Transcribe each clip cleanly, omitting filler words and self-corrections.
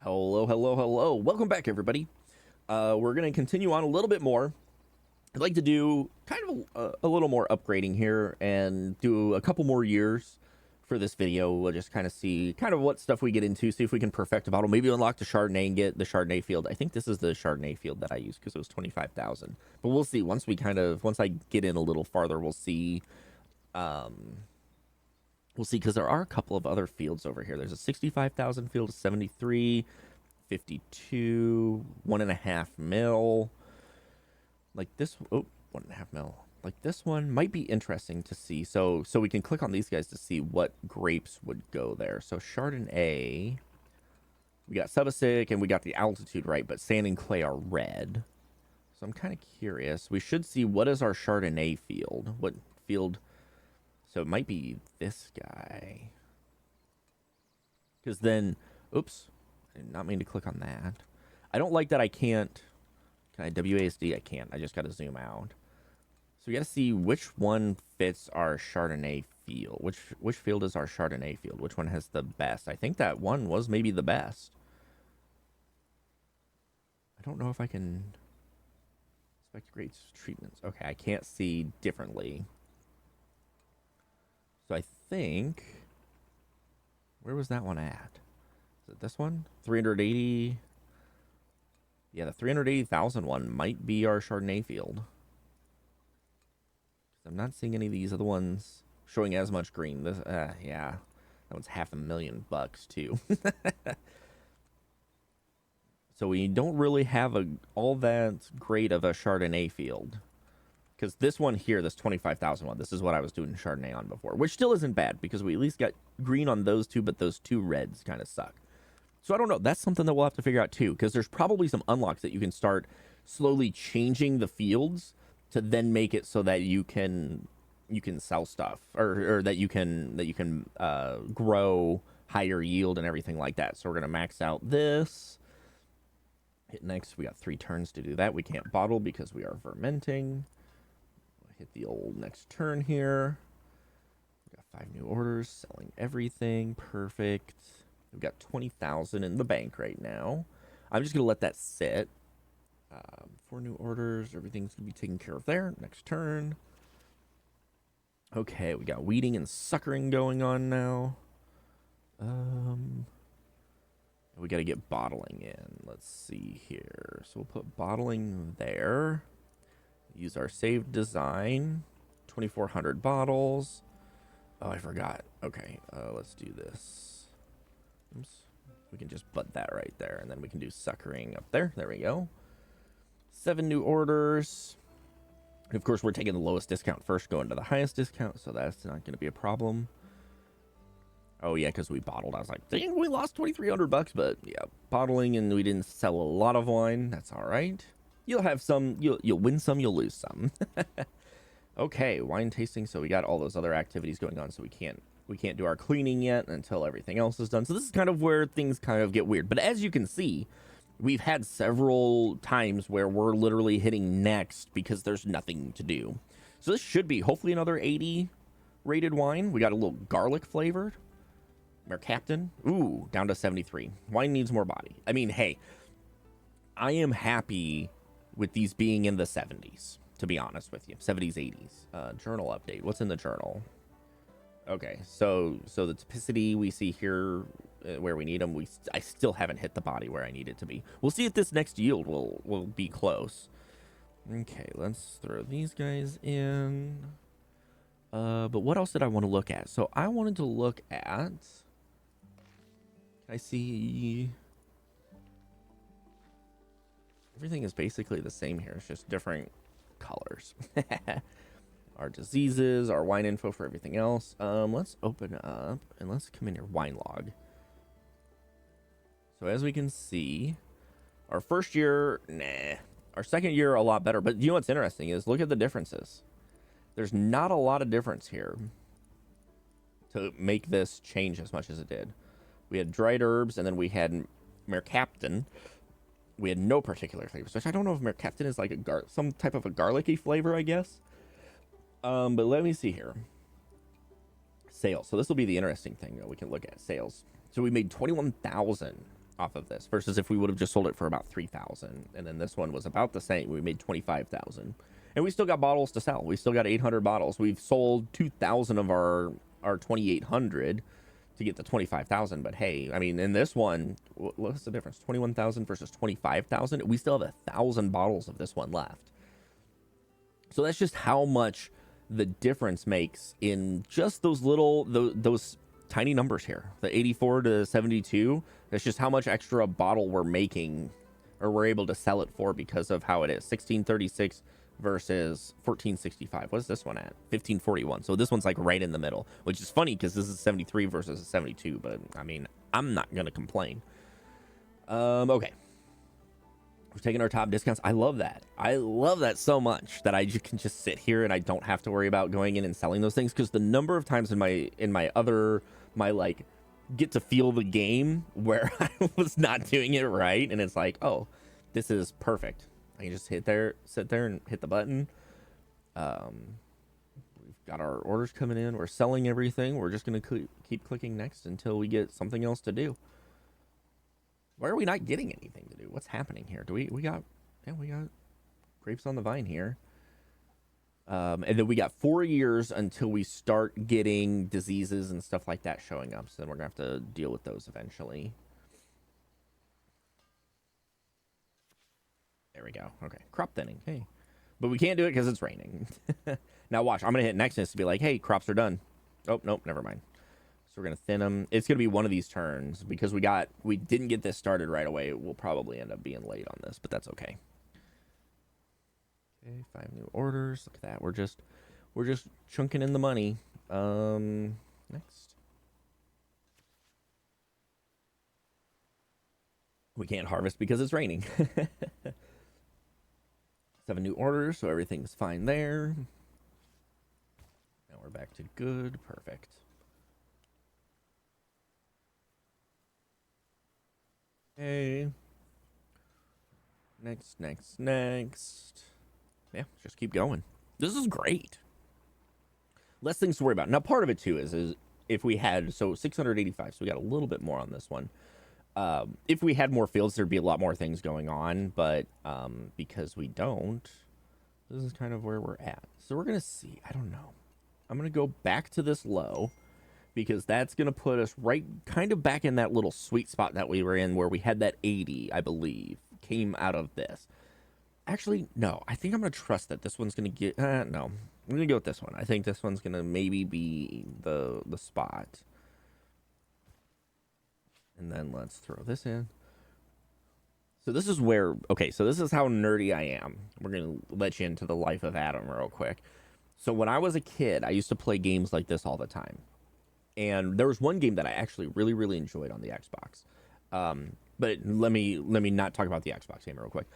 Hello, hello, hello. Welcome back, everybody. We're going to continue on a little bit more. I'd like to do kind of a little more upgrading here and do a couple more years for this video. We'll just kind of see kind of what stuff we get into, see if we can perfect a bottle, maybe unlock the Chardonnay and get the Chardonnay field. I think this is the Chardonnay field that I used because it was 25,000. But we'll see. Once I get in a little farther, we'll see. We'll see, because there are a couple of other fields over here. There's a 65,000 field, a 73, 52, 1.5 mil. Like this, oh, 1.5 mil. Like this one might be interesting to see. So we can click on these guys to see what grapes would go there. So Chardonnay, we got subacic and we got the altitude right, but sand and clay are red. So I'm kind of curious. We should see what is our Chardonnay field. What field? So it might be this guy. Because then, oops, I did not mean to click on that. I don't like that I can't. Can I WASD? I can't. I just got to zoom out. So we got to see which one fits our Chardonnay field. Which field is our Chardonnay field? Which one has the best? I think that one was maybe the best. I don't know if I can inspect grades treatments. Okay, I can't see differently. So I think, where was that one at? Is it this one? 380. Yeah, the 380,000 one might be our Chardonnay field. I'm not seeing any of these other ones showing as much green. This, yeah, that one's $500,000 too. So we don't really have all that great of a Chardonnay field. Because this one here, this 25,000 one, this is what I was doing Chardonnay on before, which still isn't bad because we at least got green on those two, but those two reds kind of suck. So I don't know. That's something that we'll have to figure out too, because there's probably some unlocks that you can start slowly changing the fields to then make it so that you can sell stuff or that you can grow higher yield and everything like that. So we're gonna max out this. Hit next. We got 3 turns to do that. We can't bottle because we are fermenting. Hit the old next turn here. We got 5 new orders, selling everything. Perfect. We've got 20,000 in the bank right now. I'm just gonna let that sit. 4 new orders. Everything's gonna be taken care of there. Next turn. Okay, we got weeding and suckering going on now. We got to get bottling in. Let's see here. So we'll put bottling there. Use our saved design. 2,400 bottles. Oh, I forgot. Okay, let's do this. Oops. We can just put that right there, and then we can do suckering up there. There we go. 7 new orders. And of course, we're taking the lowest discount first, going to the highest discount, so that's not going to be a problem. Oh, yeah, because we bottled. I was like, dang, we lost $2,300, but yeah, bottling, and we didn't sell a lot of wine. That's all right. You'll have some, you'll win some, you'll lose some. Okay, wine tasting. So we got all those other activities going on, so we can't do our cleaning yet until everything else is done. So this is kind of where things kind of get weird. But as you can see, we've had several times where we're literally hitting next because there's nothing to do. So this should be hopefully another 80 rated wine. We got a little garlic flavored. Mercaptan. Ooh, down to 73. Wine needs more body. I mean, hey, I am happy with these being in the 70s, to be honest with you. 70s, 80s. Journal update. What's in the journal? Okay, so the typicity we see here where we need them, I still haven't hit the body where I need it to be. We'll see if this next yield will be close. Okay, let's throw these guys in. But what else did I want to look at? So I wanted to look at... I see everything is basically the same here. It's just different colors. Our diseases, our wine info for everything else. Let's open up and let's come in here. Wine log. So as we can see, our first year, nah. Our second year, a lot better. But you know what's interesting is look at the differences. There's not a lot of difference here to make this change as much as it did. We had dried herbs, and then we had mercaptan. We had no particular flavors, which I don't know if mercaptan is like some type of a garlicky flavor, I guess. But let me see here. Sales. So this will be the interesting thing that we can look at. Sales. So we made 21,000 off of this versus if we would have just sold it for about 3,000, and then this one was about the same. We made 25,000, and we still got bottles to sell. We still got 800 bottles. We've sold 2,000 of our 2,800 to get the 25,000. But hey, I mean, in this one, what's the difference? 21,000 versus 25,000. We still have 1,000 bottles of this one left. So that's just how much the difference makes in just those little those tiny numbers here. The 84 to 72. That's just how much extra bottle we're making, or we're able to sell it for, because of how it is. 1636 versus 1465. What's this one at? 1541. So this one's like right in the middle, which is funny because this is 73 versus 72. But I mean, I'm not gonna complain. Okay. We're taking our top discounts. I love that. I love that so much that I can just sit here and I don't have to worry about going in and selling those things, because the number of times in my like get to feel the game where I was not doing it right, and it's like, oh, this is perfect. I can just sit there and hit the button. We've got our orders coming in. We're selling everything. We're just gonna keep clicking next until we get something else to do. Why are we not getting anything to do? What's happening here? We got grapes on the vine here. And then we got 4 years until we start getting diseases and stuff like that showing up. So then we're gonna have to deal with those eventually. There we go. Okay, crop thinning. Hey, but we can't do it because it's raining. Now watch. I'm gonna hit next to be like, hey, crops are done. Oh nope, never mind. We're gonna thin them. It's gonna be one of these turns because we didn't get this started right away. We'll probably end up being late on this, but that's okay. Okay, 5 new orders. Look at that. We're just chunking in the money. Next. We can't harvest because it's raining. 7 new orders, so everything's fine there. Now we're back to good. Perfect. Okay. Next. Yeah, just keep going. This is great. Less things to worry about. Now, part of it too is if we had, so 685, so we got a little bit more on this one. If we had more fields, there'd be a lot more things going on, but because we don't, this is kind of where we're at. So we're gonna see. I don't know. I'm gonna go back to this low, because that's going to put us right kind of back in that little sweet spot that we were in, where we had that 80, I believe, came out of this. Actually, no, I think I'm going to trust that this one's going to get, no, I'm going to go with this one. I think this one's going to maybe be the spot. And then let's throw this in. So this is where, okay, so this is how nerdy I am. We're going to let you into the life of Adam real quick. So when I was a kid, I used to play games like this all the time. And there was one game that I actually really enjoyed on the Xbox. But let me not talk about the Xbox game real quick.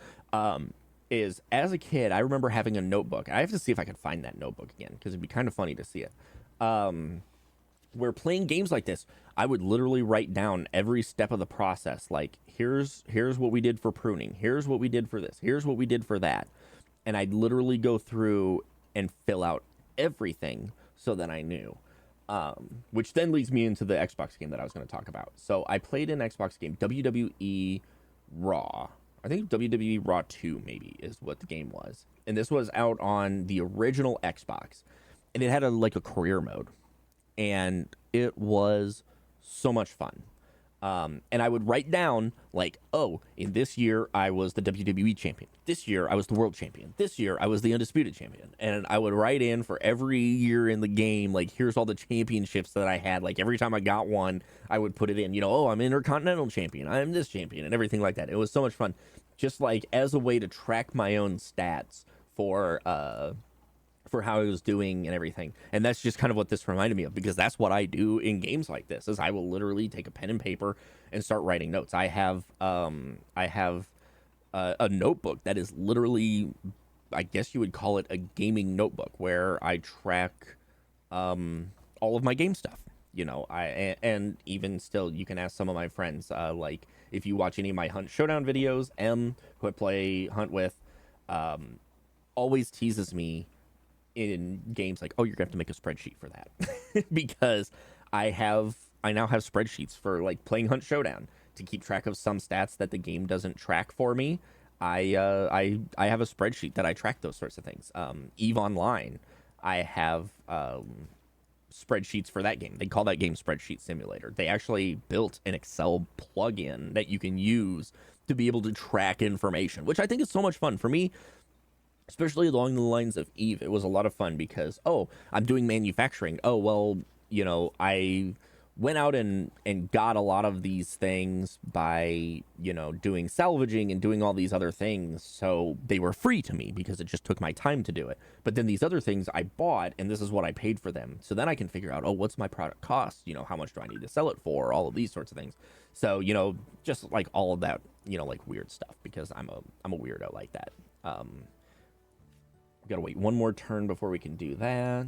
Is as a kid, I remember having a notebook. I have to see if I can find that notebook again, because it'd be kind of funny to see it. Where playing games like this, I would literally write down every step of the process. Like, here's what we did for pruning. Here's what we did for this. Here's what we did for that. And I'd literally go through and fill out everything so that I knew. Which then leads me into the Xbox game that I was going to talk about. So I played an Xbox game, WWE Raw. I think WWE Raw 2 maybe is what the game was. And this was out on the original Xbox. And it had a career mode. And it was so much fun. And I would write down, like, oh, in this year, I was the WWE champion. This year, I was the world champion. This year, I was the undisputed champion. And I would write in for every year in the game, like, here's all the championships that I had. Like, every time I got one, I would put it in, oh, I'm Intercontinental champion. I'm this champion, and everything like that. It was so much fun. Just, like, as a way to track my own stats for how I was doing and everything. And that's just kind of what this reminded me of, because that's what I do in games like this, is I will literally take a pen and paper and start writing notes. I have a notebook that is literally, I guess you would call it a gaming notebook, where I track all of my game stuff. And even still, you can ask some of my friends, like if you watch any of my Hunt Showdown videos, who I play Hunt with, always teases me in games like, oh, you're gonna have to make a spreadsheet for that. Because I now have spreadsheets for like playing Hunt Showdown. to keep track of some stats that the game doesn't track for me, I have a spreadsheet that I track those sorts of things. Eve Online, I have spreadsheets for that game. They call that game Spreadsheet Simulator. They actually built an Excel plugin that you can use to be able to track information, which I think is so much fun for me. Especially along the lines of Eve, it was a lot of fun because, oh, I'm doing manufacturing. Oh, well, I went out and got a lot of these things by, doing salvaging and doing all these other things. So they were free to me because it just took my time to do it. But then these other things I bought, and this is what I paid for them. So then I can figure out, oh, what's my product cost? How much do I need to sell it for? All of these sorts of things. So, just like all of that, like weird stuff, because I'm a weirdo like that. Gotta wait one more turn before we can do that.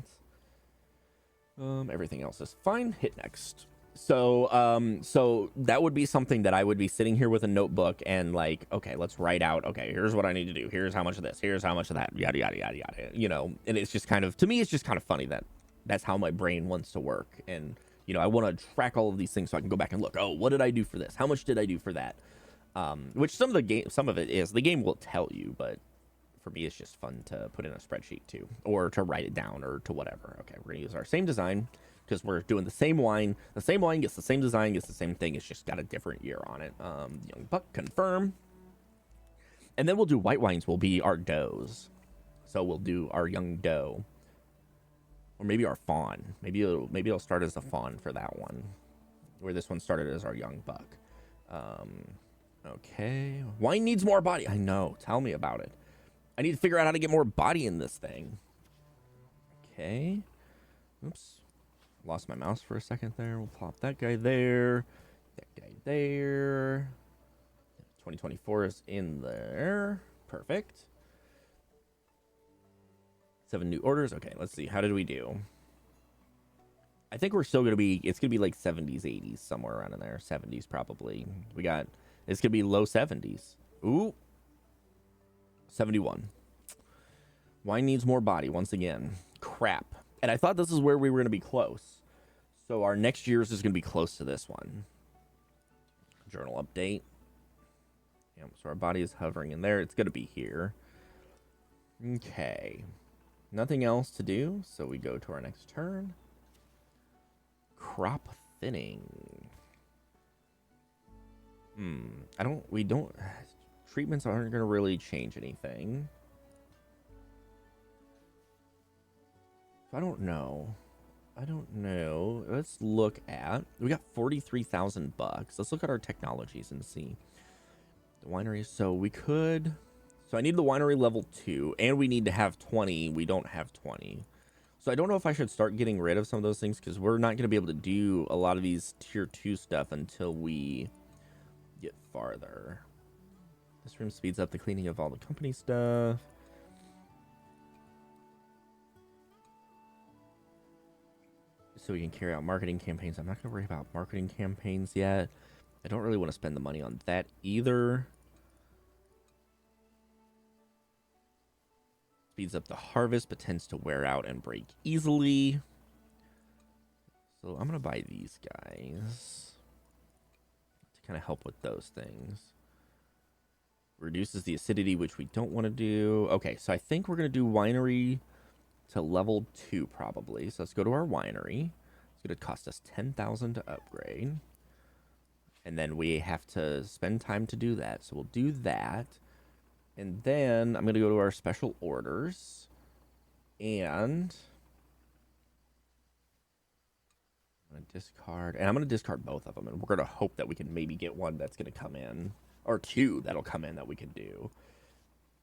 Everything else is fine. Hit next. So that would be something that I would be sitting here with a notebook and like, okay, let's write out, okay, here's what I need to do. Here's how much of this. Here's how much of that. Yada, yada, yada, yada. And it's just kind of, to me, it's just kind of funny that that's how my brain wants to work. And, I want to track all of these things so I can go back and look, oh, what did I do for this? How much did I do for that? Which some of it is, the game will tell you, but for me, it's just fun to put in a spreadsheet too, or to write it down, or to whatever. Okay, we're gonna use our same design because we're doing the same wine. The same wine gets the same design, gets the same thing. It's just got a different year on it. Young buck, confirm. And then we'll do white wines will be our does. So we'll do our young doe, or maybe our fawn. Maybe it'll start as a fawn for that one, where this one started as our young buck. Okay, wine needs more body. I know. Tell me about it. I need to figure out how to get more body in this thing. Okay. Oops. Lost my mouse for a second there. We'll plop that guy there. That guy there. 2024 is in there. Perfect. 7 new orders. Okay, let's see. How did we do? I think we're still going to be... It's going to be like 70s, 80s, somewhere around in there. 70s probably. It's going to be low 70s. Ooh. 71. Wine needs more body once again. Crap. And I thought this is where we were going to be close. So our next year's is going to be close to this one. Journal update. Yep, so our body is hovering in there. It's going to be here. Okay. Nothing else to do. So we go to our next turn. Crop thinning. Treatments aren't going to really change anything. I don't know. Let's look at... We got 43,000 bucks. Let's look at our technologies and see. The winery. So we could... So I need the winery level 2. And we need to have 20. We don't have 20. So I don't know if I should start getting rid of some of those things, because we're not going to be able to do a lot of these tier 2 stuff until we get farther. This room speeds up the cleaning of all the company stuff. So we can carry out marketing campaigns. I'm not going to worry about marketing campaigns yet. I don't really want to spend the money on that either. Speeds up the harvest, but tends to wear out and break easily. So I'm going to buy these guys to kind of help with those things. Reduces the acidity, which we don't want to do. Okay, so I think we're going to do winery to level 2 probably. So let's go to our winery. It's going to cost us 10,000 to upgrade. And then we have to spend time to do that. So we'll do that. And then I'm going to go to our special orders. And I'm going to discard. And I'm going to discard both of them. And we're going to hope that we can maybe get one that's going to come in. Or 2 that'll come in that we can do.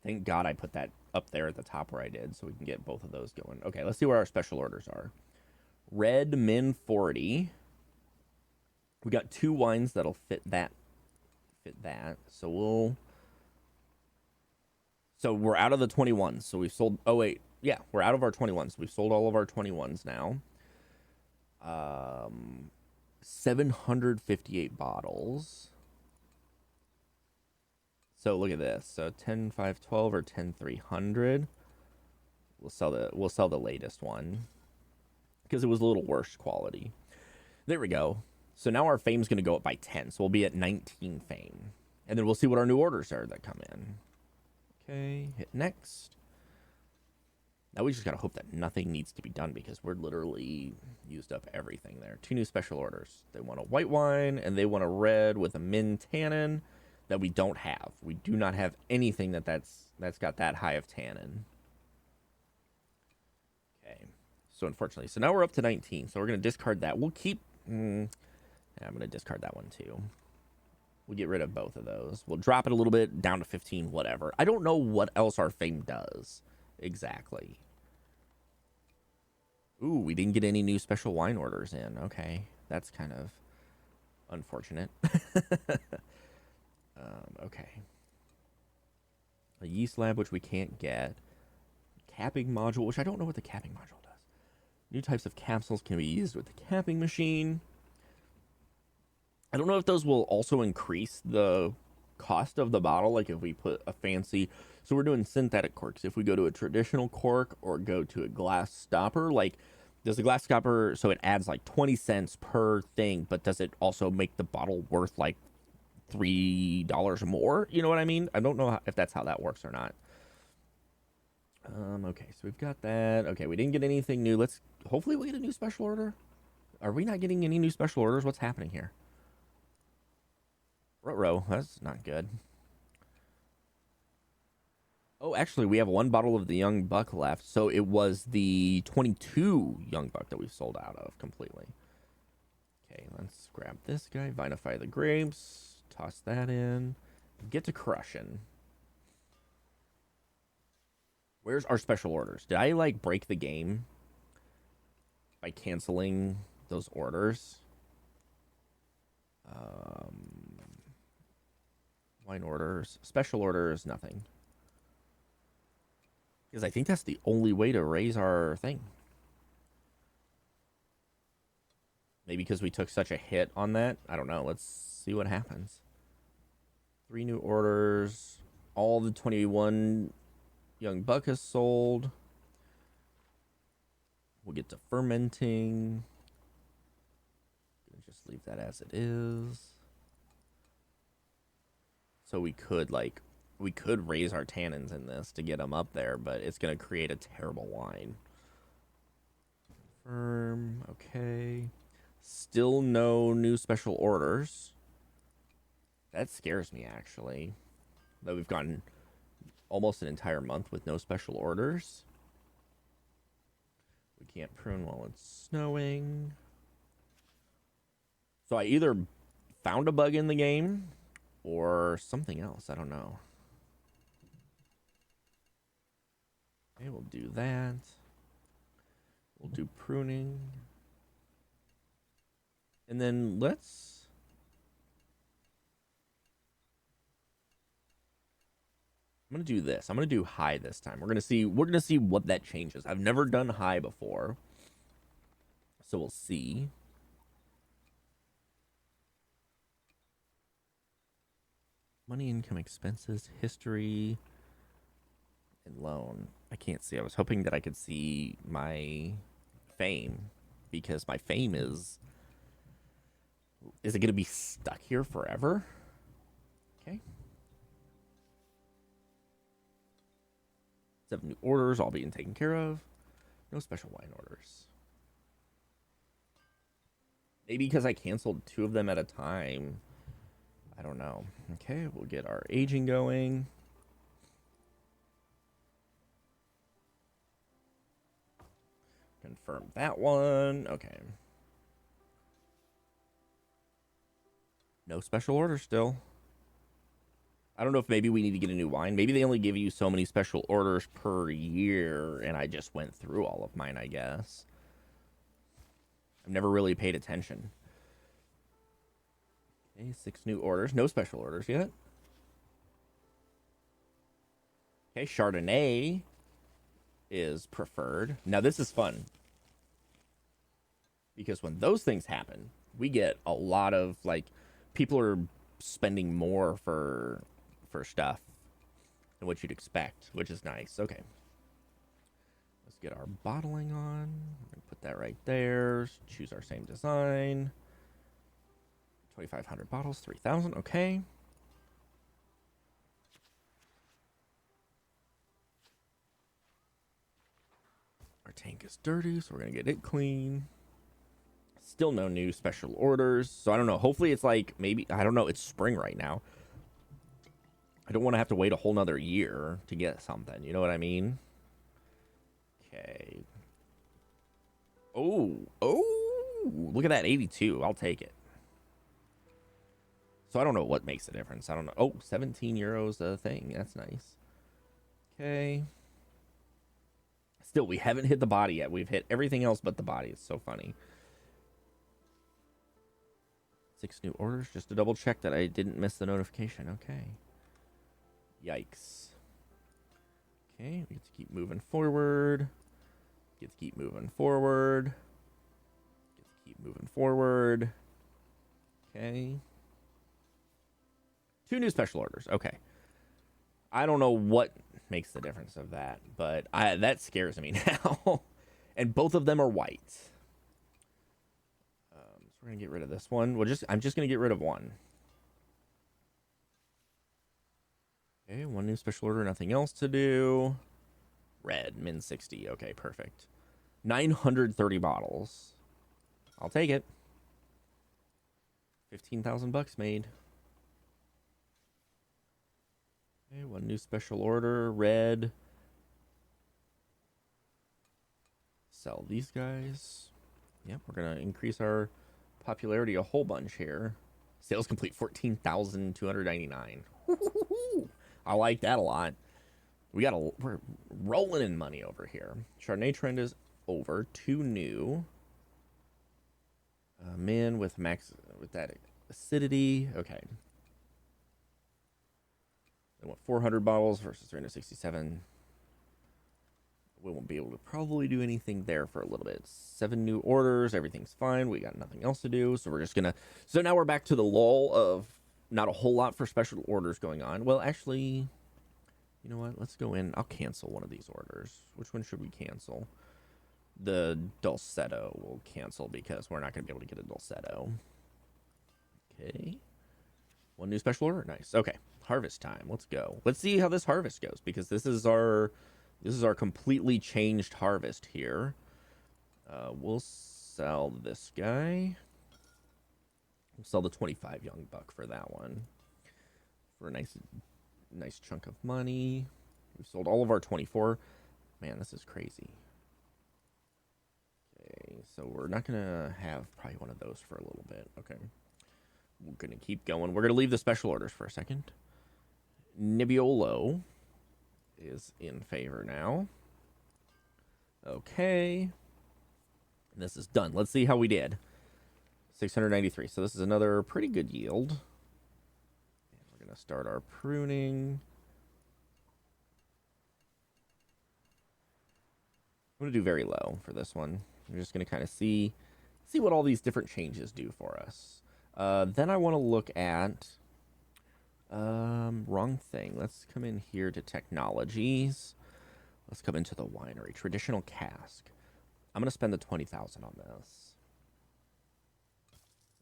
Thank God I put that up there at the top where I did, so we can get both of those going. Okay, let's see where our special orders are. Red min 40. We got 2 wines that'll fit that. So we're out of the 21s. So we've sold... Oh, wait. Yeah, we're out of our 21s. We've sold all of our 21s now. 758 bottles. So look at this. So 10, 5, 12 or 10, 300. We'll sell the latest one because it was a little worse quality. There we go. So now our fame's going to go up by 10. So we'll be at 19 fame. And then we'll see what our new orders are that come in. Okay, hit next. Now we just got to hope that nothing needs to be done because we're literally used up everything there. 2 new special orders. They want a white wine and they want a red with a mint tannin that we don't have. We do not have anything that's got that high of tannin. Okay, so unfortunately. So now we're up to 19. So we're going to discard that. We'll keep... I'm going to discard that one too. We'll get rid of both of those. We'll drop it a little bit down to 15, whatever. I don't know what else our fame does exactly. Ooh, we didn't get any new special wine orders in. Okay, that's kind of unfortunate. Okay. A yeast lab, which we can't get. Capping module, which I don't know what the capping module does. New types of capsules can be used with the capping machine. I don't know if those will also increase the cost of the bottle, like if we put a fancy... So we're doing synthetic corks. If we go to a traditional cork or go to a glass stopper, like, does the glass stopper... So it adds like 20 cents per thing, but does it also make the bottle worth like $3 more? You know what I mean? I don't know if that's how that works or not. Okay, so we've got that. Okay, we didn't get anything new. Let's... Hopefully we get a new special order. Are we not getting any new special orders? What's happening here? Ruh-roh, that's not good. Oh, actually, we have 1 bottle of the Young Buck left. So it was the 22 Young Buck that we've sold out of completely. Okay, let's grab this guy. Vinify the grapes. Toss that in. Get to crushing. Where's our special orders? Did I, like, break the game by canceling those orders? Wine orders. Special orders, nothing. Because I think that's the only way to raise our thing. Maybe because we took such a hit on that. I don't know. Let's see what happens. 3 new orders. All the 21 Young Buck is sold. We'll get to fermenting. Just leave that as it is. So we could raise our tannins in this to get them up there, but it's going to create a terrible wine. Confirm. Okay. Still no new special orders. That scares me, actually. That we've gotten almost an entire month with no special orders. We can't prune while it's snowing. So I either found a bug in the game or something else. I don't know. Okay, we'll do that. We'll do pruning. And then let's... I'm going to do this. I'm going to do high this time. We're going to see what that changes. I've never done high before. So we'll see. Money, income, expenses, history, and loan. I can't see. I was hoping that I could see my fame, because my fame is it going to be stuck here forever? Okay. 7 new orders, all being taken care of. No special wine orders. Maybe because I canceled 2 of them at a time. I don't know. Okay, we'll get our aging going. Confirm that one. Okay. No special order still. I don't know if maybe we need to get a new wine. Maybe they only give you so many special orders per year, and I just went through all of mine, I guess. I've never really paid attention. Okay, 6 new orders. No special orders yet. Okay, Chardonnay is preferred. Now, this is fun. Because when those things happen, we get a lot of, like, people are spending more for stuff than what you'd expect, which is nice. Okay. Let's get our bottling on. Put that right there. Choose our same design. 2,500 bottles, 3,000. Okay. Our tank is dirty, so we're going to get it clean. Still no new special orders. So I don't know. Hopefully it's like maybe, I don't know. It's spring right now. I don't want to have to wait a whole nother year to get something. You know what I mean? Okay. Oh, look at that 82. I'll take it. So I don't know what makes the difference. I don't know. Oh, 17 euros a thing. That's nice. Okay. Still, we haven't hit the body yet. We've hit everything else but the body. It's so funny. 6 new orders. Just to double check that I didn't miss the notification. Okay. Yikes. Okay, we get to keep moving forward. Get to keep moving forward. Get to keep moving forward. Okay. 2 new special orders. Okay. I don't know what makes the difference of that, but that scares me now. And both of them are white. So we're gonna get rid of this one. I'm just gonna get rid of one. Okay, 1 new special order, nothing else to do. Red, min 60. Okay, perfect. 930 bottles. I'll take it. 15,000 bucks made. Okay, 1 new special order, red. Sell these guys. Yep, we're gonna increase our popularity a whole bunch here. Sales complete, 14,299. I like that a lot. We're rolling in money over here. Chardonnay trend is over. 2 new. Min with that acidity. Okay. They want 400 bottles versus 367. We won't be able to probably do anything there for a little bit. 7 new orders. Everything's fine. We got nothing else to do. So we're just gonna. So now we're back to the lull of not a whole lot for special orders going on. Well, actually, you know what? Let's go in. I'll cancel one of these orders. Which one should we cancel? The Dulcetto will cancel because we're not going to be able to get a Dulcetto. Okay. 1 new special order. Nice. Okay. Harvest time. Let's go. Let's see how this harvest goes because this is our completely changed harvest here. We'll sell this guy. We'll sell the 25 young buck for that one. For a nice chunk of money. We've sold all of our 24. Man, this is crazy. Okay, so we're not gonna have probably one of those for a little bit. Okay. We're gonna keep going. We're gonna leave the special orders for a second. Nebbiolo is in favor now. Okay. And this is done. Let's see how we did. 693. So this is another pretty good yield. And we're going to start our pruning. I'm going to do very low for this one. I'm just going to kind of see what all these different changes do for us. Then I want to look at wrong thing. Let's come in here to technologies. Let's come into the winery. Traditional cask. I'm going to spend the 20,000 on this.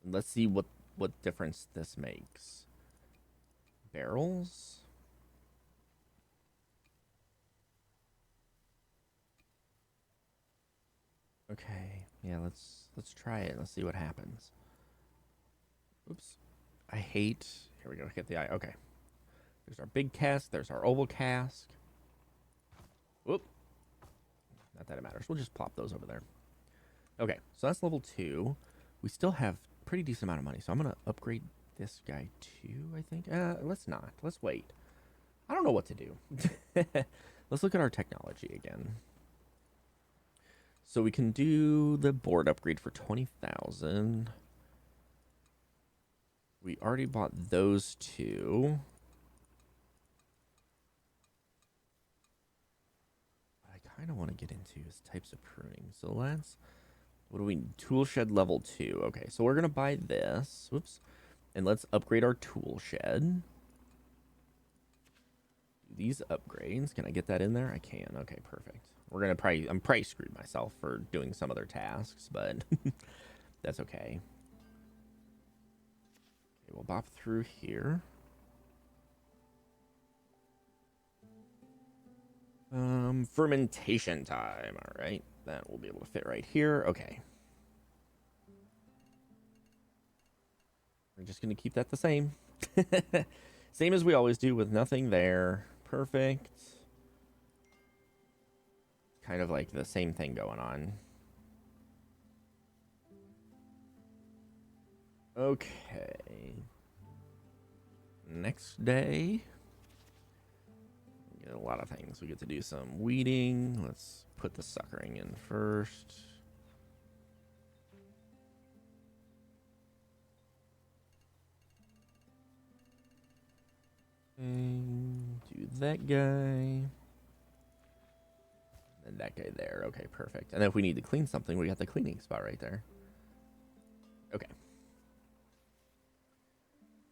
And let's see what difference this makes. Barrels. Okay. Yeah, let's try it. Let's see what happens. Oops. I hate. Here we go. Hit the eye. Okay. There's our big cask. There's our oval cask. Whoop. Not that it matters. We'll just plop those over there. Okay. So that's level 2. We still have pretty decent amount of money. So I'm going to upgrade this guy too, I think. Let's not. Let's wait. I don't know what to do. Let's look at our technology again. So we can do the board upgrade for 20,000. We already bought those 2. What I kind of want to get into is types of pruning. So let's, what do we, tool shed level 2. Okay, so we're going to buy this. Whoops. And let's upgrade our tool shed. These upgrades, can I get that in there? I can. Okay, perfect. We're going to I'm probably screwed myself for doing some other tasks, but that's okay. Okay, we'll bop through here. Fermentation time. All right, that will be able to fit right here. Okay. We're just going to keep that the same. Same as we always do with nothing there. Perfect. Kind of like the same thing going on. Okay. Next day. We get a lot of things. We get to do some weeding. Let's put the suckering in first. Do that guy. And that guy there. Okay, perfect. And then if we need to clean something, we got the cleaning spot right there. Okay.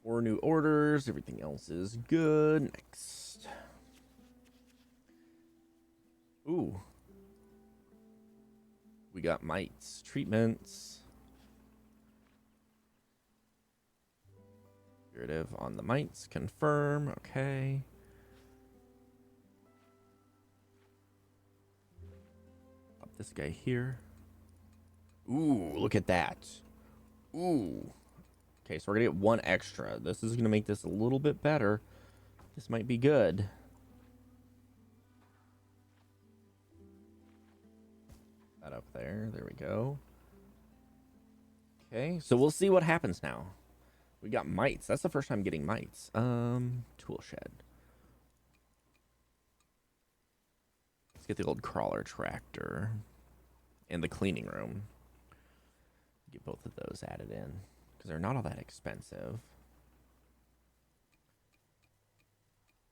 4 new orders. Everything else is good. Next. Ooh. We got mites. Treatments. Curative on the mites. Confirm. Okay. Up this guy here. Ooh, look at that. Ooh. Okay, so we're going to get 1 extra. This is going to make this a little bit better. This might be good. That up there. There we go. Okay, so we'll see what happens now. We got mites. That's the first time getting mites. Tool shed. Let's get the old crawler tractor and the cleaning room. Get both of those added in because they're not all that expensive.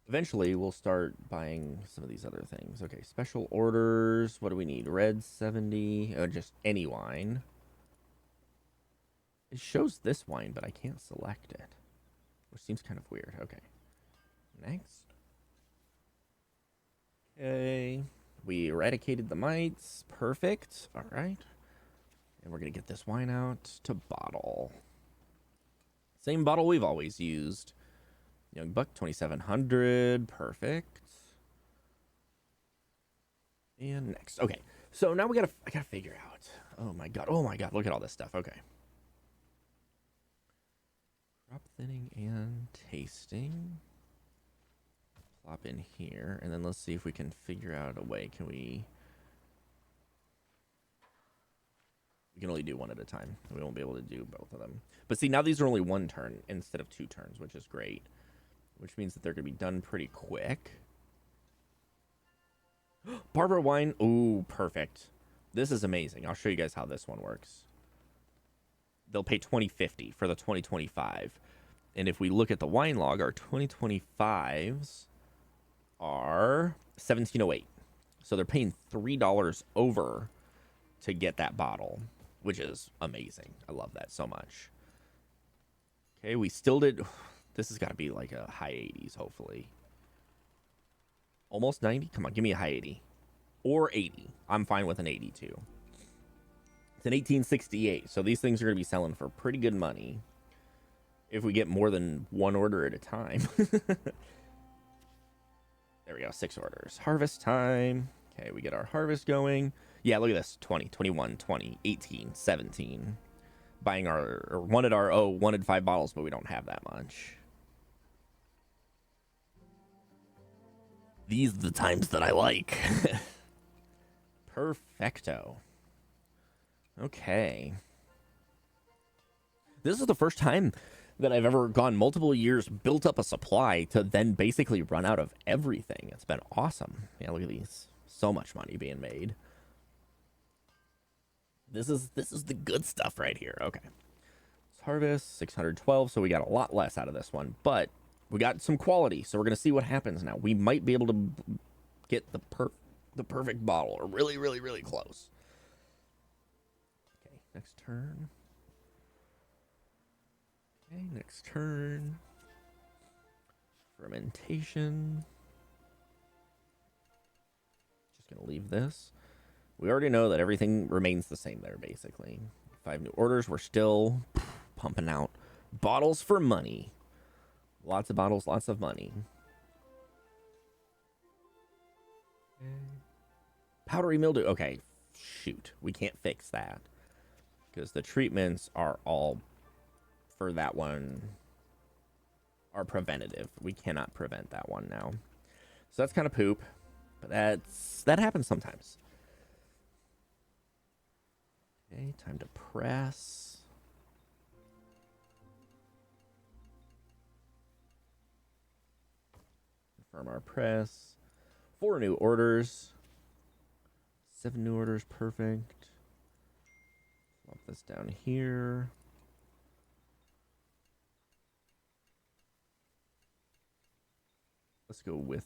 Eventually, we'll start buying some of these other things. Okay, special orders. What do we need? Red 70. Just any wine. It shows this wine, but I can't select it, which seems kind of weird. Okay. Next. Okay. We eradicated the mites. Perfect. All right. And we're going to get this wine out to bottle. Same bottle we've always used. Young Buck 2700. Perfect. And next. Okay. So now I gotta figure out. Oh my god. Oh my god. Look at all this stuff. Okay. Crop thinning and tasting. Plop in here. And then let's see if we can figure out a way. We can only do one at a time. We won't be able to do both of them. But see, now these are only 1 turn instead of 2 turns, which is great. Which means that they're going to be done pretty quick. Barbara wine. Ooh, perfect. This is amazing. I'll show you guys how this one works. They'll pay $20.50 for the 2025. And if we look at the wine log, our 2025s are $17.08. So they're paying $3 over to get that bottle, which is amazing. I love that so much. Okay, we still did... This has got to be like a high 80s, hopefully. Almost 90? Come on, give me a high 80. Or 80. I'm fine with an 82. It's an 1868, so these things are going to be selling for pretty good money. If we get more than 1 order at a time. There we go, 6 orders. Harvest time. Okay, we get our harvest going. Yeah, look at this. 20, 21, 20, 18, 17. Buying or wanted our, wanted 5 bottles, but we don't have that much. These are the times that I like. Perfecto. Okay. This is the first time that I've ever gone multiple years, built up a supply to then basically run out of everything. It's been awesome. Yeah, look at these. So much money being made. This is the good stuff right here. Okay. Let's harvest 612, so we got a lot less out of this one, but we got some quality, so we're going to see what happens now. We might be able to get the perfect bottle, or really, really, really close. Okay, next turn. Okay, next turn. Fermentation. Just going to leave this. We already know that everything remains the same there, basically. 5 new orders. We're still pumping out Bottles for money. Lots of bottles, lots of money. Powdery mildew. Okay, shoot. We can't fix that. Because the treatments are all for that one are preventative. We cannot prevent that one now. So that's kind of poop. But that happens sometimes. Okay, time to press. Confirm our press. 4 new orders. 7 new orders, perfect. Plop this down here. Let's go with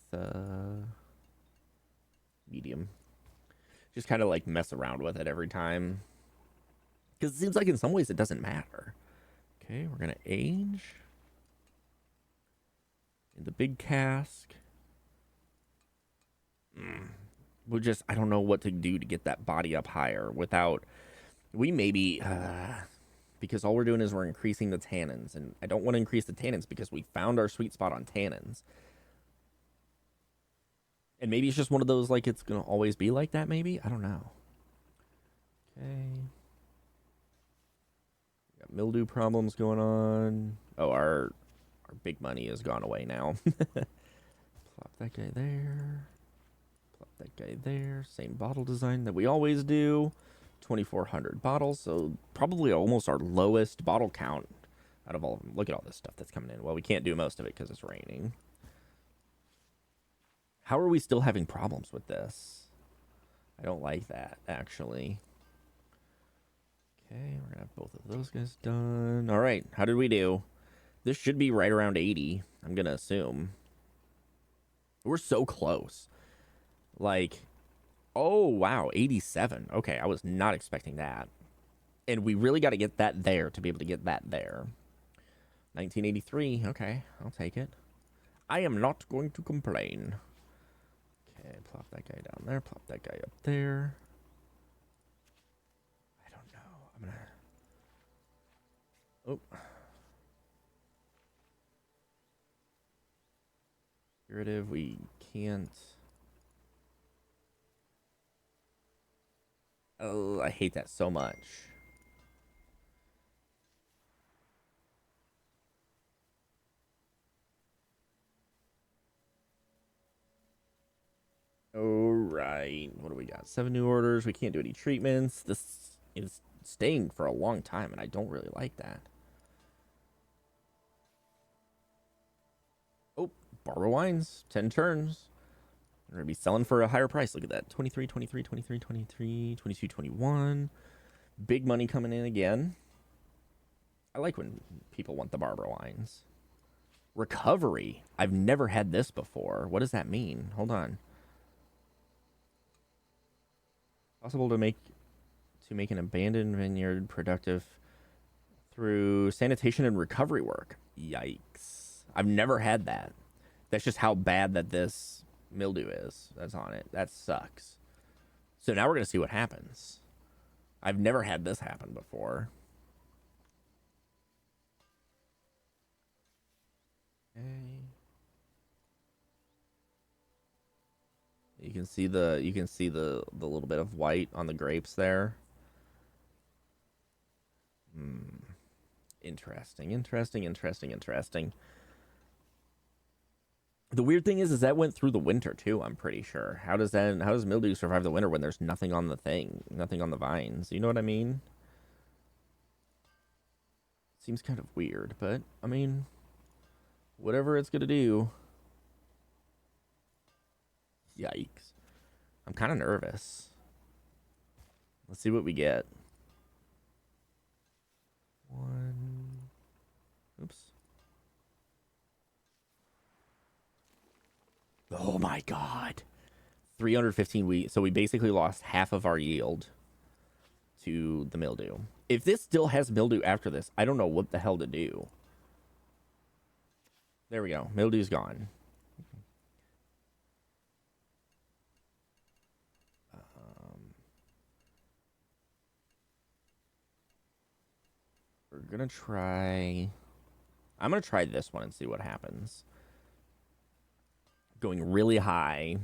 medium. Just kind of like mess around with it every time. Because it seems like in some ways it doesn't matter. Okay, we're going to age. In the big cask. We'll just, I don't know what to do to get that body up higher without, we maybe, because all we're doing is we're increasing the tannins. And I don't want to increase the tannins because we found our sweet spot on tannins. And maybe it's just one of those, like, it's going to always be like that, maybe? I don't know. Okay. We got mildew problems going on. Oh, our big money has gone away now. Plop that guy there. Plop that guy there. Same bottle design that we always do. 2,400 bottles, so probably almost our lowest bottle count out of all of them. Look at all this stuff that's coming in. Well, we can't do most of it because it's raining. How are we still having problems with this? I don't like that, actually. Okay, we're gonna have both of those guys done. All right, how did we do? This should be right around 80, I'm gonna assume. We're so close. Like, oh, wow, 87. Okay, I was not expecting that. And we really got to get that there to be able to get that there. 1983, okay, I'll take it. I am not going to complain. Okay, plop that guy down there, plop that guy up there. I don't know, I'm gonna... Oh. Curative, we can't... Oh, I hate that so much. All right, what do we got? 7 new orders. We can't do any treatments. This is staying for a long time, and I don't really like that. Oh, Barbara Wines, 10 turns. We're going to be selling for a higher price. Look at that. 23, 23, 23, 23, 22, 21. Big money coming in again. I like when people want the Barbara Wines. Recovery. I've never had this before. What does that mean? Hold on. Possible to make an abandoned vineyard productive through sanitation and recovery work. Yikes. I've never had that. That's just how bad that this mildew is that's on it. That sucks. So now we're going to see what happens. I've never had this happen before. Okay. You can see the little bit of white on the grapes there. Interesting. The weird thing is that went through the winter too, I'm pretty sure. How does mildew survive the winter when there's nothing on the thing, nothing on the vines? You know what I mean? Seems kind of weird, but I mean, whatever it's gonna do. Yikes. I'm kind of nervous. Let's see what we get. Oops. Oh my god. 315. So we basically lost half of our yield to the mildew. If this still has mildew after this, I don't know what the hell to do. There we go. Mildew's gone. We're gonna try I'm going to try this one and see what happens. Going really high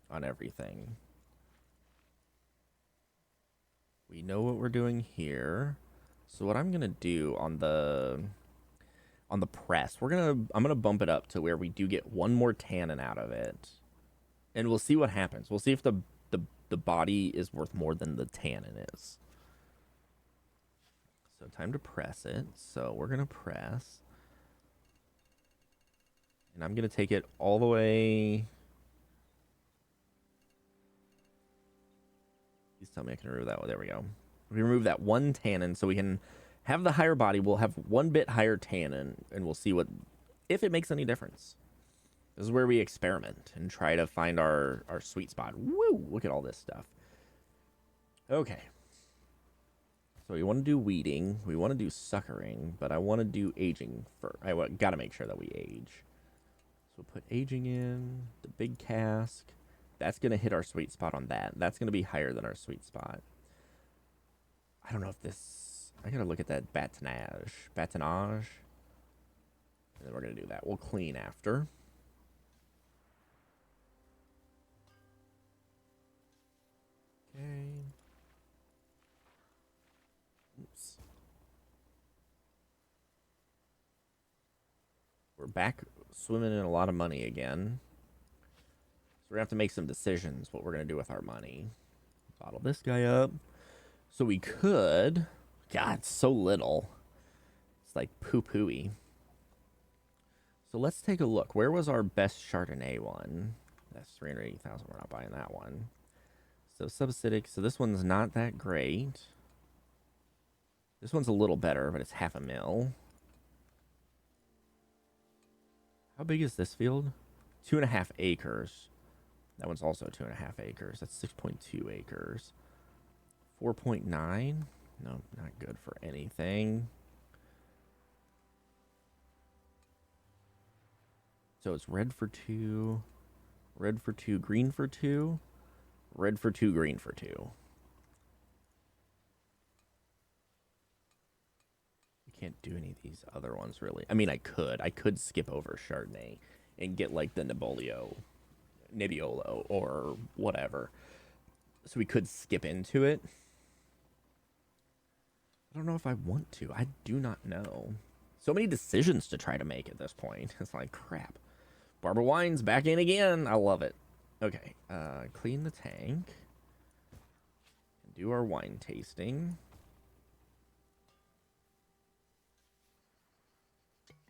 on everything. We know what we're doing here. So what I'm going to do on the press, I'm going to bump it up to where we do get one more tannin out of it. And we'll see what happens. We'll see if the body is worth more than the tannin is. So time to press it. So we're going to press. And I'm going to take it all the way. Please tell me I can remove that one. There we go. We remove that one tannin so we can have the higher body. We'll have one bit higher tannin, and we'll see if it makes any difference. This is where we experiment and try to find our sweet spot. Woo! Look at all this stuff. Okay. So we want to do weeding. We want to do suckering, but I want to do aging first. I got to make sure that we age. So we'll put aging in, the big cask. That's going to hit our sweet spot on that. That's going to be higher than our sweet spot. I don't know if this... I got to look at that batonage. And then we're going to do that. We'll clean after. Okay. Oops. We're back swimming in a lot of money again. So we're going to have to make some decisions what we're going to do with our money. Bottle this guy up. So we could... God, it's so little. It's like poo-pooey. So let's take a look. Where was our best Chardonnay one? That's 380,000. We're not buying that one. So subacidic. So this one's not that great. This one's a little better, but it's 500,000. How big is this field? 2.5 acres. That one's also 2.5 acres. That's 6.2 acres. 4.9. No, not good for anything. So it's red for 2, red for 2, green for 2, red for 2, green for 2. You can't do any of these other ones, really. I mean, I could skip over Chardonnay and get like the Nebbiolo or whatever. So we could skip into it. I don't know if I want to. I do not know. So many decisions to try to make at this point. It's like, crap. Barbara Wine's back in again. I love it. Okay. Clean the tank. Do our wine tasting.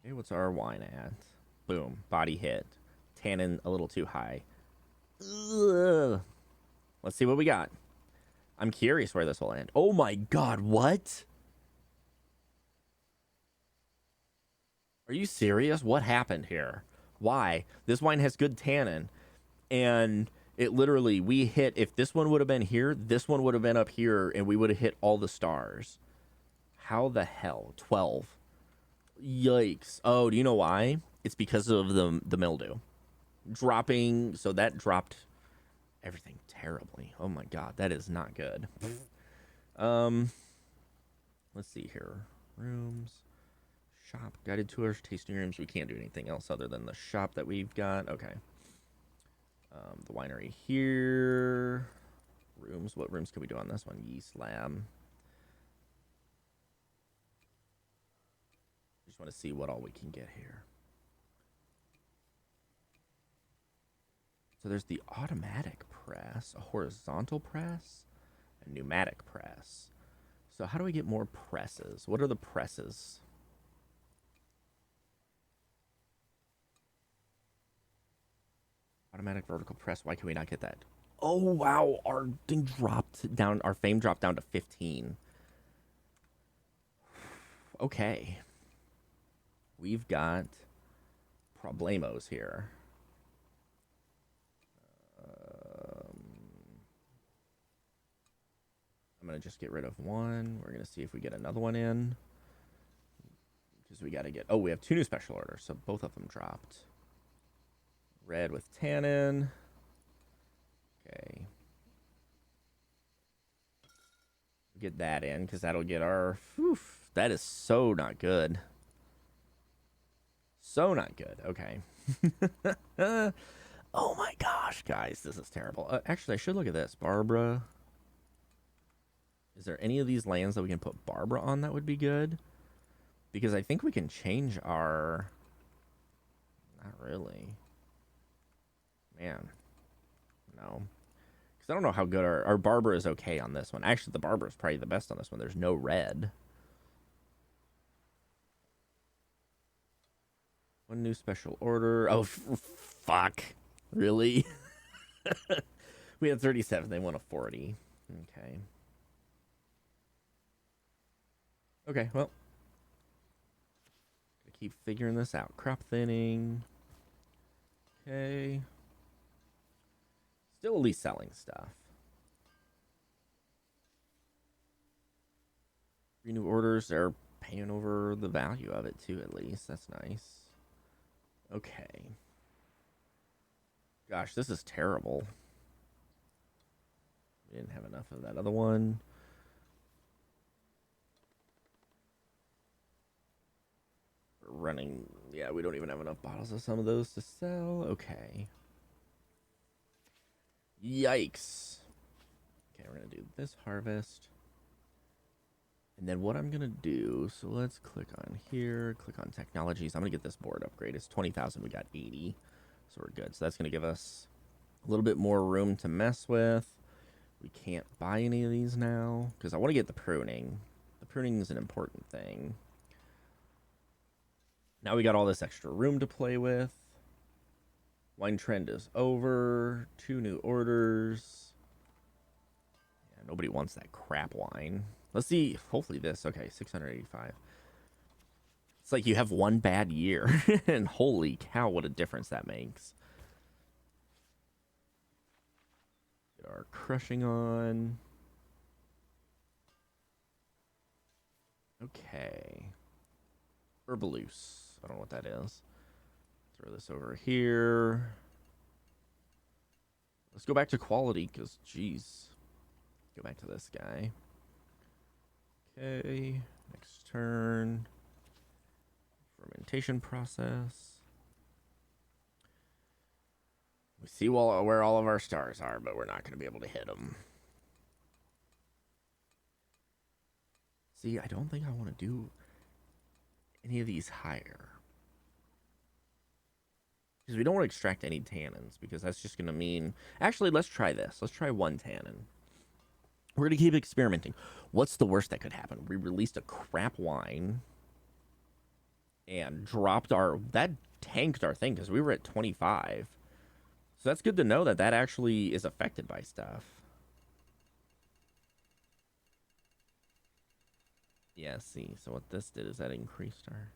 Okay, what's our wine at? Boom. Body hit. Tannin a little too high. Ugh. Let's see what we got. I'm curious where this will end. Oh my god, what? Are you serious? What happened here? Why? This wine has good tannin. And it literally, we hit, if this one would have been here, this one would have been up here, and we would have hit all the stars. How the hell? 12. Yikes. Oh, do you know why? It's because of the mildew. Dropping, so that dropped everything terribly. Oh my god, that is not good. Let's see here. Rooms. Shop, guided tours, tasting rooms. We can't do anything else other than the shop that we've got. Okay. The winery here. Rooms. What rooms can we do on this one? Yeast lab. Just want to see what all we can get here. So there's the automatic press, a horizontal press, a pneumatic press. So how do we get more presses? What are the presses? Automatic vertical press. Why can we not get that? Oh, wow. Our thing dropped down. Our fame dropped down to 15. Okay. We've got problemos here. I'm going to just get rid of one. We're going to see if we get another one in. Because we got to get... Oh, we have 2 new special orders, so both of them dropped. Red with tannin. Okay. Get that in, because that'll get our... Whew, that is so not good. So not good. Okay. Oh my gosh, guys, this is terrible. Actually, I should look at this. Barbara. Is there any of these lands that we can put Barbara on that would be good? Because I think we can change our... Not really. Man. No. Because I don't know how good our Barbara is okay on this one. Actually, the Barbara is probably the best on this one. There's no red. One new special order. Oh, fuck. Really? We had 37. They want a 40. Okay. Okay, well. Gotta keep figuring this out. Crop thinning. Okay. Still at least selling stuff. 3 new orders. They're paying over the value of it, too, at least. That's nice. Okay. Gosh, this is terrible. We didn't have enough of that other one. We're running... Yeah, we don't even have enough bottles of some of those to sell. Okay. Yikes. Okay, we're going to do this harvest. And then what I'm going to do... So let's click on here. Click on technologies. I'm going to get this board upgrade. It's 20,000. We got 80. So we're good. So that's going to give us a little bit more room to mess with. We can't buy any of these now because I want to get the pruning. The pruning is an important thing. Now we got all this extra room to play with. Wine trend is over. 2 new orders. Yeah, nobody wants that crap wine. Let's see. Hopefully this. Okay, 685. It's like you have one bad year. And holy cow, what a difference that makes. Get our crushing on. Okay. Herbaluse. I don't know what that is. Throw this over here. Let's go back to quality because, geez. Go back to this guy. Okay. Next turn. Fermentation process. We see where all of our stars are, but we're not going to be able to hit them. See, I don't think I want to do any of these higher. Because we don't want to extract any tannins, because that's just going to mean... Actually, let's try this. Let's try 1 tannin. We're going to keep experimenting. What's the worst that could happen? We released a crap wine and dropped our... That tanked our thing, because we were at 25. So that's good to know that that actually is affected by stuff. Yeah, see. So what this did is that increased our...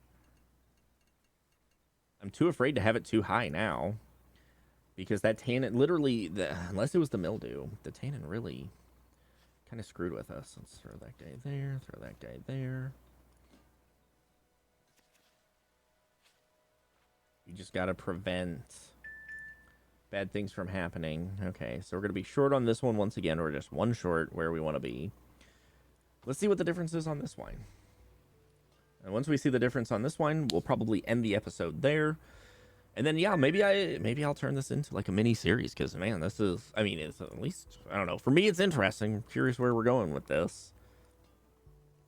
I'm too afraid to have it too high now. Because that tannin... Literally, unless it was the mildew, the tannin really kind of screwed with us. Let's throw that guy there. Throw that guy there. You just got to prevent bad things from happening. Okay, so we're going to be short on this one once again. We're just 1 short where we want to be. Let's see what the difference is on this wine. And once we see the difference on this wine, we'll probably end the episode there. And then, yeah, maybe I'll turn this into like a mini series because, man, this is, I mean, it's at least, I don't know. For me, it's interesting. I'm curious where we're going with this.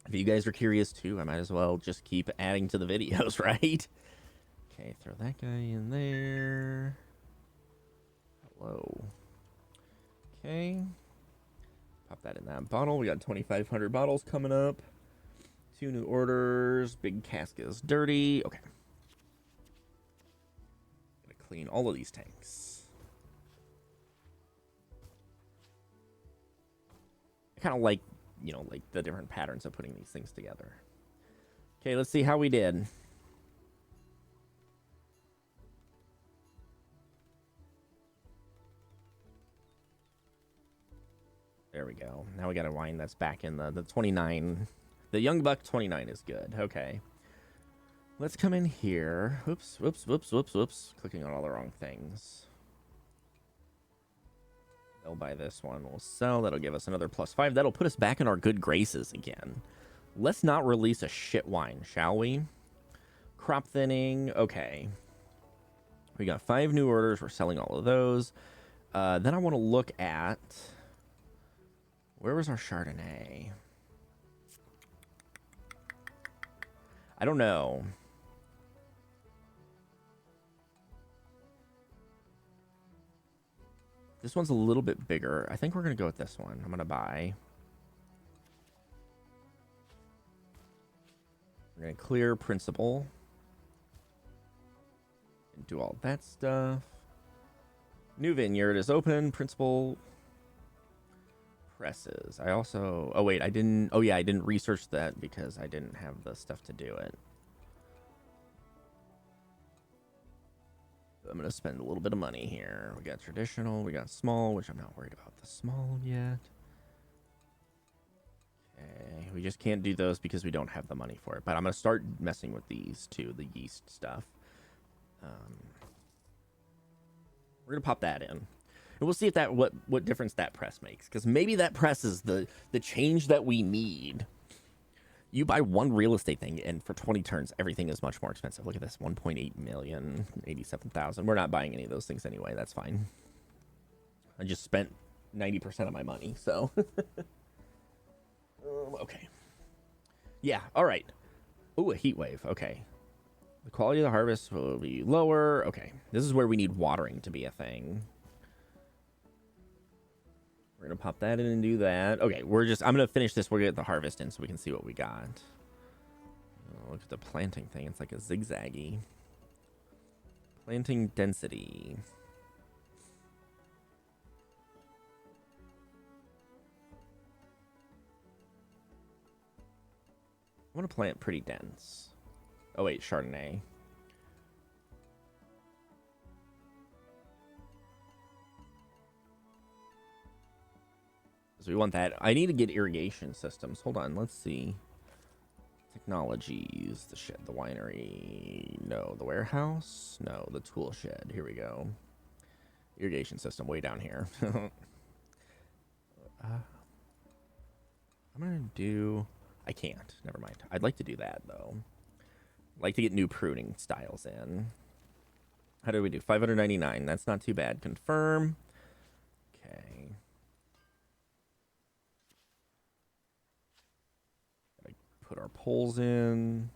If you guys are curious too, I might as well just keep adding to the videos, right? Okay, throw that guy in there. Hello. Okay. Pop that in that bottle. We got 2,500 bottles coming up. 2 new orders. Big cask is dirty. Okay. Gonna clean all of these tanks. I kind of like, you know, like the different patterns of putting these things together. Okay, let's see how we did. There we go. Now we got a wine that's back in the 29. The Young Buck 29 is good. Okay. Let's come in here. Whoops, whoops, whoops, whoops, whoops. Clicking on all the wrong things. They'll buy this one. We'll sell. That'll give us another +5. That'll put us back in our good graces again. Let's not release a shit wine, shall we? Crop thinning. Okay. We got 5 new orders. We're selling all of those. Then I want to look at... Where was our Chardonnay? I don't know. This one's a little bit bigger. I think we're going to go with this one. I'm going to buy. We're going to clear principal. And do all that stuff. New vineyard is open. Principal presses. I also... Oh, wait. I didn't... Oh, yeah. I didn't research that because I didn't have the stuff to do it. I'm going to spend a little bit of money here. We got traditional. We got small, which I'm not worried about the small yet. Okay. We just can't do those because we don't have the money for it. But I'm going to start messing with these too, the yeast stuff. We're going to pop that in. And we'll see if that what difference that press makes. Because maybe that press is the change that we need. You buy one real estate thing, and for 20 turns, everything is much more expensive. Look at this, 1.8 million, 87,000. We're not buying any of those things anyway. That's fine. I just spent 90% of my money, so. Okay. Yeah, all right. Ooh, a heat wave. Okay. The quality of the harvest will be lower. Okay. This is where we need watering to be a thing. We're going to pop that in and do that. Okay, I'm going to finish this. We're going to get the harvest in so we can see what we got. Oh, look at the planting thing. It's like a zigzaggy. Planting density. I want to plant pretty dense. Oh, wait, Chardonnay. So we want that. I need to get irrigation systems. Hold on, let's see. Technologies, the shed, the winery. No, the warehouse. No, the tool shed. Here we go. Irrigation system way down here. I'm going to do... I can't. Never mind. I'd like to do that, though. I'd like to get new pruning styles in. How do we do? 599. That's not too bad. Confirm. Okay. Put our poles in.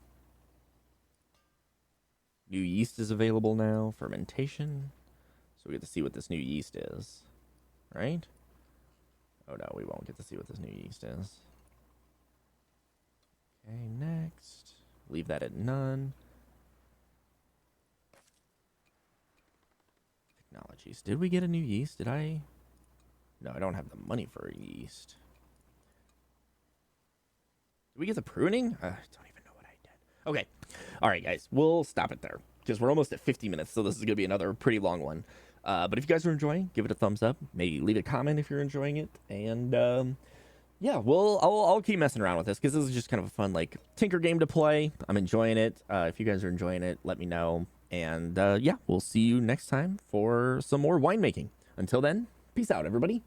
New yeast is available now. Fermentation. So we get to see what this new yeast is. Right? Oh no, we won't get to see what this new yeast is. Okay, next. Leave that at none. Technologies. Did we get a new yeast? Did I? No, I don't have the money for a yeast. Did we get the pruning? I don't even know what I did. Okay. All right, guys. We'll stop it there because we're almost at 50 minutes, so this is going to be another pretty long one. But if you guys are enjoying, give it a thumbs up. Maybe leave a comment if you're enjoying it. And, yeah, I'll keep messing around with this because this is just kind of a fun, like, tinker game to play. I'm enjoying it. If you guys are enjoying it, let me know. And, yeah, we'll see you next time for some more winemaking. Until then, peace out, everybody.